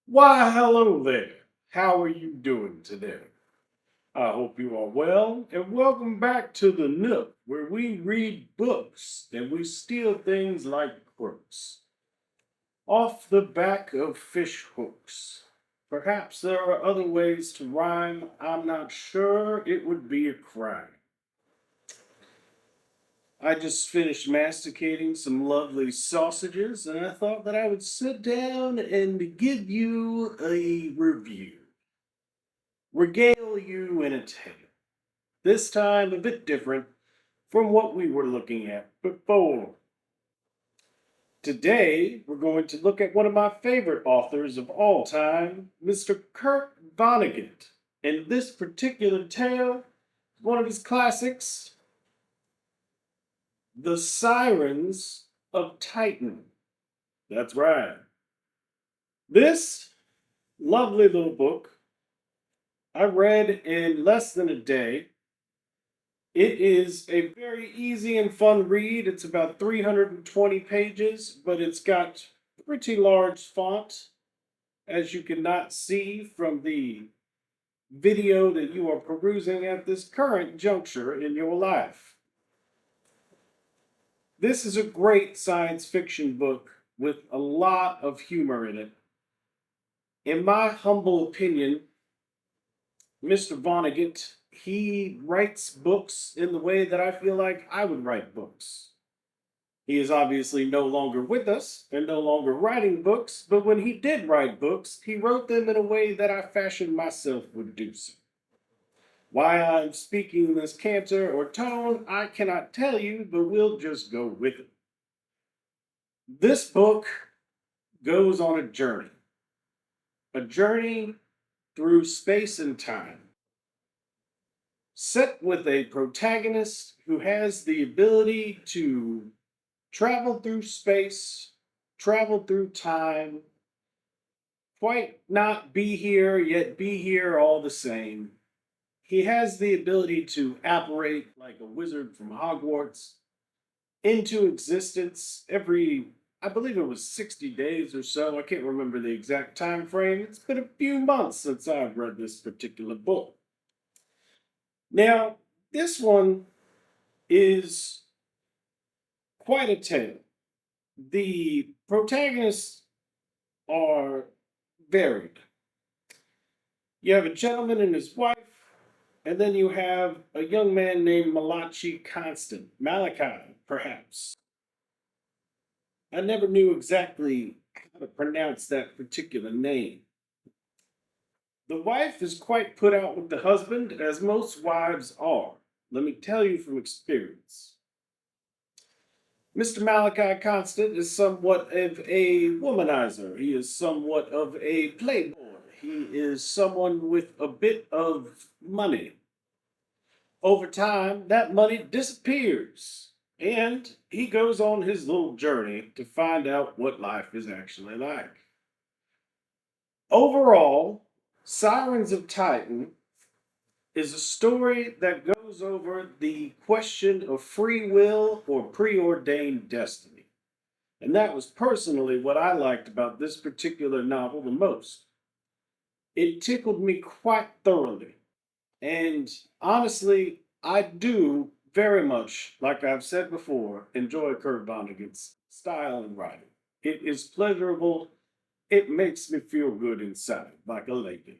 Why, hello there. How are you doing today? I hope you are well, and welcome back to the Nook, where we read books and we steal things like crooks off the back of fish hooks. Perhaps there are other ways to rhyme. I'm not sure. It would be a crime. I just finished masticating some lovely sausages, and I thought that I would sit down and give you a review. Regale you in a tale. This time a bit different from what we were looking at before. Today, we're going to look at one of my favorite authors of all time, Mr. Kurt Vonnegut. And this particular tale, one of his classics, The Sirens of Titan. That's right. This lovely little book I read in less than a day. It is a very easy and fun read. It's about 320 pages, but it's got pretty large font, as you cannot see from the video that you are perusing at this current juncture in your life. This is a great science fiction book with a lot of humor in it. In my humble opinion, Mr. Vonnegut, he writes books in the way that I feel like I would write books. He is obviously no longer with us and no longer writing books, but when he did write books, he wrote them in a way that I fashioned myself would do so. Why I'm speaking in this canter or tone, I cannot tell you, but we'll just go with it. This book goes on a journey through space and time, set with a protagonist who has the ability to travel through space, travel through time, quite not be here, yet be here all the same. He has the ability to apparate like a wizard from Hogwarts into existence every, I believe it was 60 days or so. I can't remember the exact time frame. It's been a few months since I've read this particular book. Now, this one is quite a tale. The protagonists are varied. You have a gentleman and his wife, and then you have a young man named Malachi, perhaps. I never knew exactly how to pronounce that particular name. The wife is quite put out with the husband, as most wives are. Let me tell you from experience. Mr. Malachi Constant is somewhat of a womanizer. He is somewhat of a playboy. He is someone with a bit of money. Over time, that money disappears, and he goes on his little journey to find out what life is actually like. Overall, Sirens of Titan is a story that goes over the question of free will or preordained destiny. And that was personally what I liked about this particular novel the most. It tickled me quite thoroughly. And honestly, I do very much, like I've said before, enjoy Kurt Vonnegut's style and writing. It is pleasurable. It makes me feel good inside, like a lady.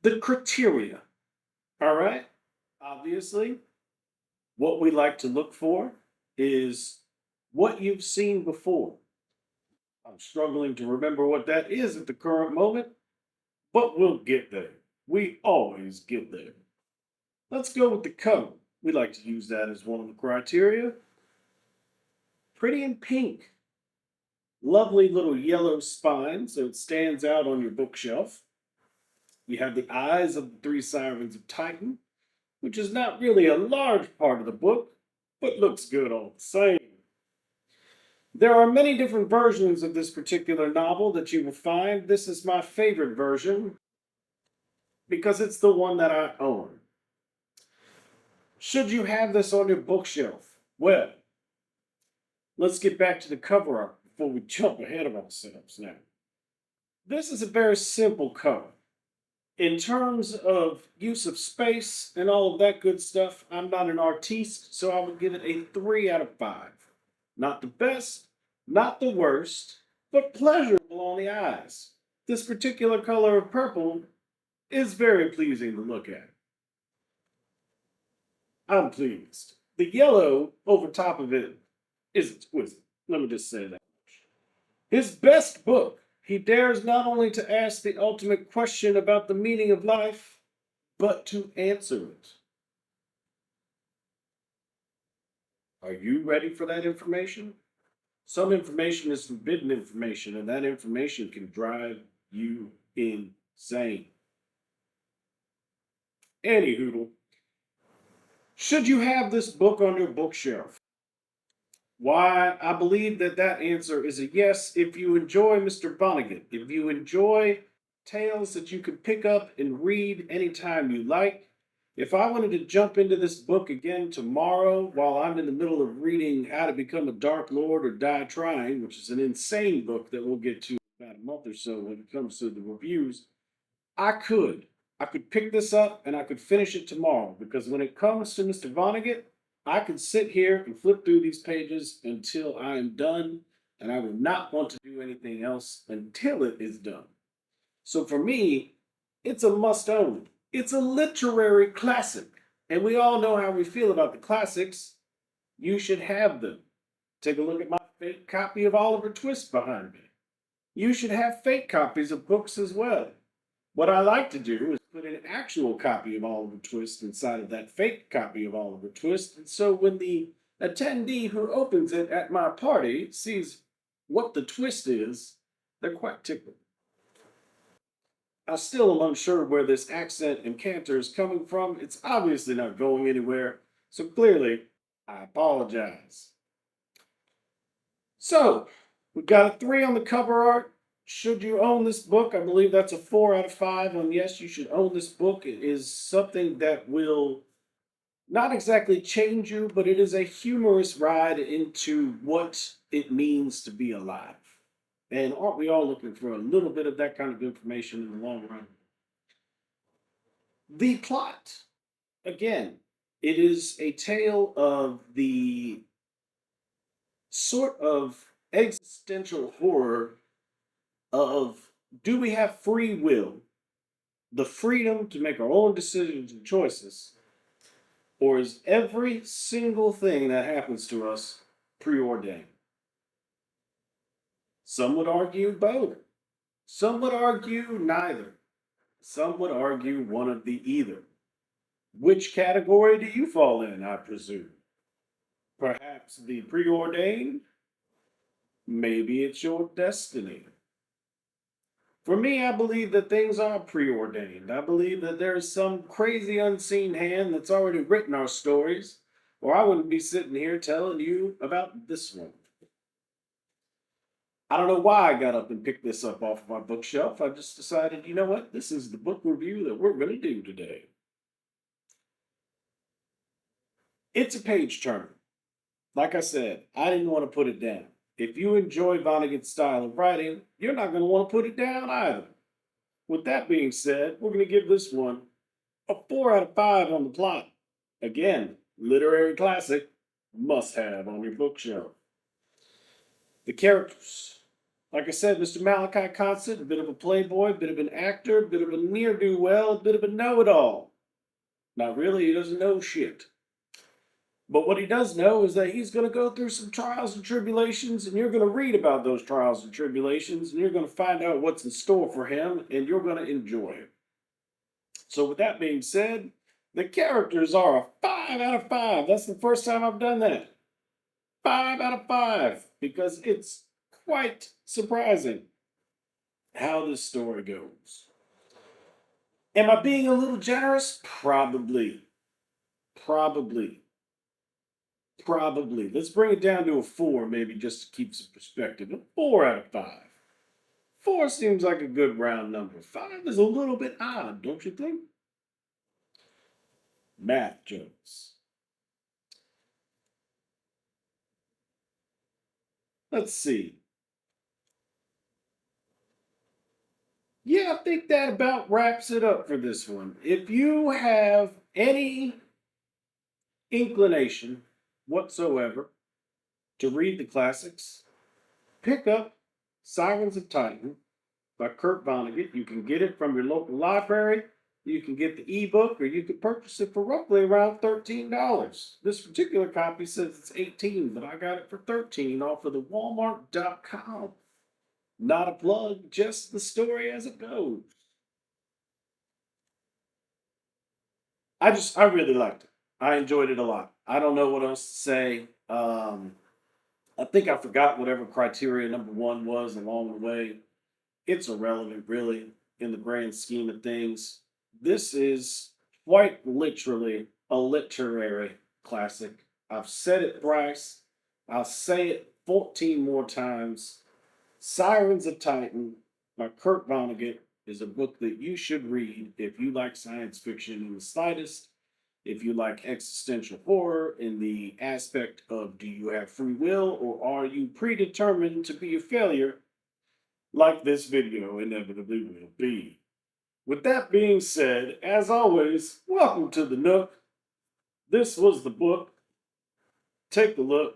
The criteria, all right? Obviously, what we like to look for is what you've seen before. I'm struggling to remember what that is at the current moment, but we'll get there. We always get there. Let's go with the cover. We like to use that as one of the criteria. Pretty in pink. Lovely little yellow spine, so it stands out on your bookshelf. We have the eyes of the three sirens of Titan, which is not really a large part of the book, but looks good all the same. There are many different versions of this particular novel that you will find. This is my favorite version because it's the one that I own. Should you have this on your bookshelf? Well, let's get back to the cover art before we jump ahead of ourselves now. This is a very simple cover. In terms of use of space and all of that good stuff, I'm not an artiste, so I would give it a 3 out of 5. Not the best, not the worst, but pleasurable on the eyes. This particular color of purple is very pleasing to look at. I'm pleased. The yellow over top of it is exquisite. Let me just say that. His best book, he dares not only to ask the ultimate question about the meaning of life, but to answer it. Are you ready for that information? Some information is forbidden information, and that information can drive you insane. Anywho, should you have this book on your bookshelf? Why, I believe that that answer is a yes if you enjoy Mr. Vonnegut. If you enjoy tales that you can pick up and read anytime you like. If I wanted to jump into this book again tomorrow while I'm in the middle of reading How to Become a Dark Lord or Die Trying, which is an insane book that we'll get to in about a month or so when it comes to the reviews, I could. I could pick this up and I could finish it tomorrow because when it comes to Mr. Vonnegut, I could sit here and flip through these pages until I am done, and I will not want to do anything else until it is done. So for me, it's a must own. It's a literary classic. And we all know how we feel about the classics. You should have them. Take a look at my fake copy of Oliver Twist behind me. You should have fake copies of books as well. What I like to do is put an actual copy of Oliver Twist inside of that fake copy of Oliver Twist. And so when the attendee who opens it at my party sees what the twist is, they're quite tickled. I still am unsure where this accent and canter is coming from. It's obviously not going anywhere. So clearly, I apologize. So, we've got a 3 on the cover art. Should you own this book? I believe that's a 4 out of 5 on yes, you should own this book. It is something that will not exactly change you, but it is a humorous ride into what it means to be alive. And aren't we all looking for a little bit of that kind of information in the long run? The plot, again, it is a tale of the sort of existential horror of do we have free will, the freedom to make our own decisions and choices, or is every single thing that happens to us preordained? Some would argue both. Some would argue neither. Some would argue one of the either. Which category do you fall in, I presume? Perhaps the preordained? Maybe it's your destiny. For me, I believe that things are preordained. I believe that there is some crazy unseen hand that's already written our stories, or I wouldn't be sitting here telling you about this one. I don't know why I got up and picked this up off of my bookshelf. I just decided, you know what? This is the book review that we're going to do today. It's a page turner. Like I said, I didn't want to put it down. If you enjoy Vonnegut's style of writing, you're not going to want to put it down either. With that being said, we're going to give this one a 4 out of 5 on the plot. Again, literary classic, must have on your bookshelf. The characters. Like I said, Mr. Malachi Constant, a bit of a playboy, a bit of an actor, a bit of a ne'er-do-well, a bit of a know-it-all. Not really, he doesn't know shit. But what he does know is that he's going to go through some trials and tribulations, and you're going to read about those trials and tribulations, and you're going to find out what's in store for him, and you're going to enjoy it. So, with that being said, the characters are a 5 out of 5. That's the first time I've done that. 5 out of 5, because it's quite surprising how this story goes. Am I being a little generous? Probably. Probably. Probably. Let's bring it down to a 4, maybe just to keep some perspective. A 4 out of 5. 4 seems like a good round number. 5 is a little bit odd, don't you think? Math jokes. Let's see. Yeah, I think that about wraps it up for this one. If you have any inclination whatsoever to read the classics, pick up Sirens of Titan by Kurt Vonnegut. You can get it from your local library. You can get the ebook, or you can purchase it for roughly around $13. This particular copy says it's 18, but I got it for 13 off of the Walmart.com. Not a plug, just the story as it goes. I really liked it. I enjoyed it a lot. I don't know what else to say. I think I forgot whatever criteria number one was along the way. It's irrelevant, really, in the grand scheme of things. This is quite literally a literary classic. I've said it thrice. I'll say it 14 more times. Sirens of Titan by Kurt Vonnegut is a book that you should read if you like science fiction in the slightest, if you like existential horror in the aspect of do you have free will or are you predetermined to be a failure like this video inevitably will be. With that being said, as always, welcome to the Nook. This was the book. Take a look.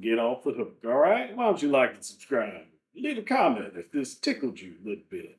Get off the hook, all right? Why don't you like and subscribe? Leave a comment if this tickled you a little bit.